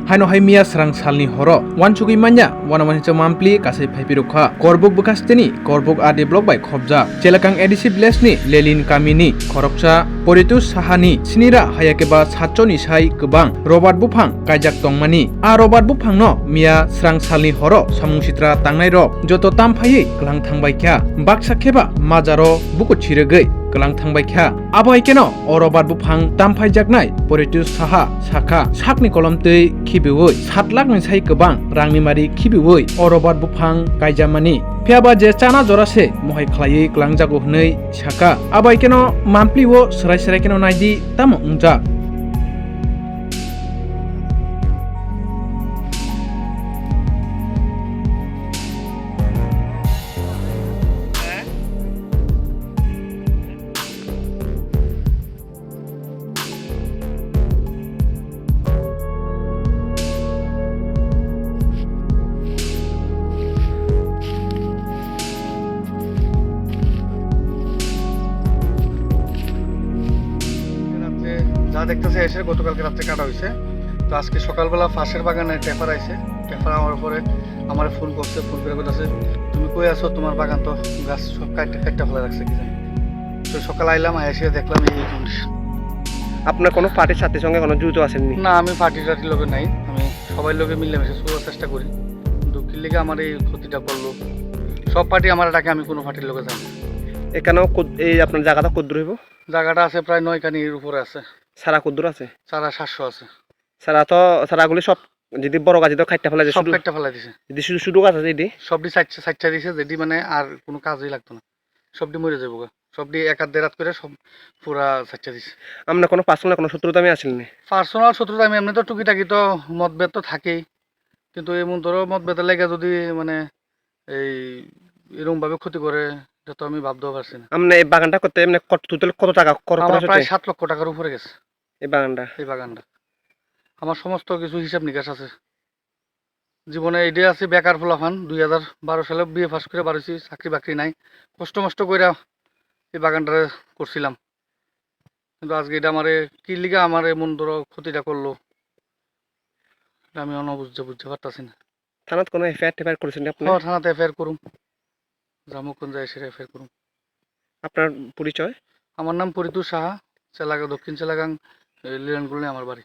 haino hai mia srang salni horo wansugui manya Wanama hincha mampli kasai phaipirukha korbuk bukasteni korbuk a develop by khobja chelakang edisi village ni lelin kamini khoroksa Paritosh Saha ni sinira hayakeba 7 ni sai kwbang Buphang kaijak tongmani a Buphang no mia srang salni horo samung sitra tangnai rok joto tamphai klang thangbai kya baksa kheba majaro buku chirogei Kwlang thangbai kha abai keno Buphang tamphai jaknai Paritosh Saha Jakha sakni kolom tei khibiwoi 7 lakh ni sai kwbang rangni mari khibiwoi Buphang kaijamani phiaba je chana jorase mohai khlai klangjago hnei saka abai keno mampliwo serai serai keno naidi tamo ungja যা দেখতেছে এসে গতকালকে রাত্রে কাটা হয়েছে। তো আজকে সকালবেলা পাশের বাগানে টেফার আইছে। টেফার আমার পরে আমার ফোন করছে, ফোন করে বলতেছে তুমি কই আছো, তোমার বাগান তো গাছ সব কাটতে কাটতে ফেলে রাখছে কি জানি। তো সকাল আইলাম, এসে দেখলাম এই কন্ডিশন। আপনার কোনো পার্টির সাথে সঙ্গে কোনো যুক্ত আছেননি? না, আমি পার্টির লোকে নাই, আমি সবাই লোকে মিলেমিশে চলার চেষ্টা করি, কিন্তু কি লেগে আমার এই ক্ষতিটা করলো। সব পার্টি আমার ডাকে, আমি কোনো পার্টির লোকে যাই না। এখানেও এই আপনার জায়গাটা কদ্দূর হইব? জায়গাটা আছে প্রায় 9 কানির উপরে আছে। সারা কদ্দূর আছে? সারা 700 আছে। সারাগুলি সব যদি বড় গাছ তো খাইতে ফেলা যায়, সব কাটতে ফেলা দিছে। যদি শুধু গাছ আছে এটি সবটি সাইডটা দিছে, যেটি মানে আর কোনো কাজই লাগতো না, সবটি মরে যাবো। সবটি এক হাত দেড় হাত করে সব পুরা সাইডটা দিছে। আপনার কোনো পার্সোনাল কোনো শত্রুতা আমি আসেননি? পার্সোনাল শত্রুতা আমি এমনি তো টুকিটাকি তো মতভেদ তো থাকেই, কিন্তু এমন ধরো মতভেদের লেগে যদি মানে এই এরকম ভাবে ক্ষতি করে, এটা তো আমি ভাবতেও পারছি না। আপনি এই বাগানটা করতে এমনি কত টাকা খরচ? প্রায় 7 লক্ষ টাকার উপরে গেছে এই বাগানটা। আমার সমস্ত কিছু হিসাব নিকাশ আছে। জীবনে এটাই আছে বেকার ফলাফান। 2012 সালে বিএ পাস করে বাড়িছি, চাকরি বাকরি নাই, কষ্ট মষ্ট করে এই বাগানটা করছিলাম, কিন্তু আজকে এটা আমার কি লিগা আমার এমন ধরো ক্ষতিটা করলো, আমি বুঝতে পারতাছি না। থানাত কোনো এফআইআর করেছেন আপনি? থানাতে এফআইআর করুম, জামু কোন যায় সেটা এফআইআর করুম। আপনার পরিচয়? আমার নাম পরিতোষ সাহা, দক্ষিণ চেলাগাং লিলনগুলি আমার বাড়ি।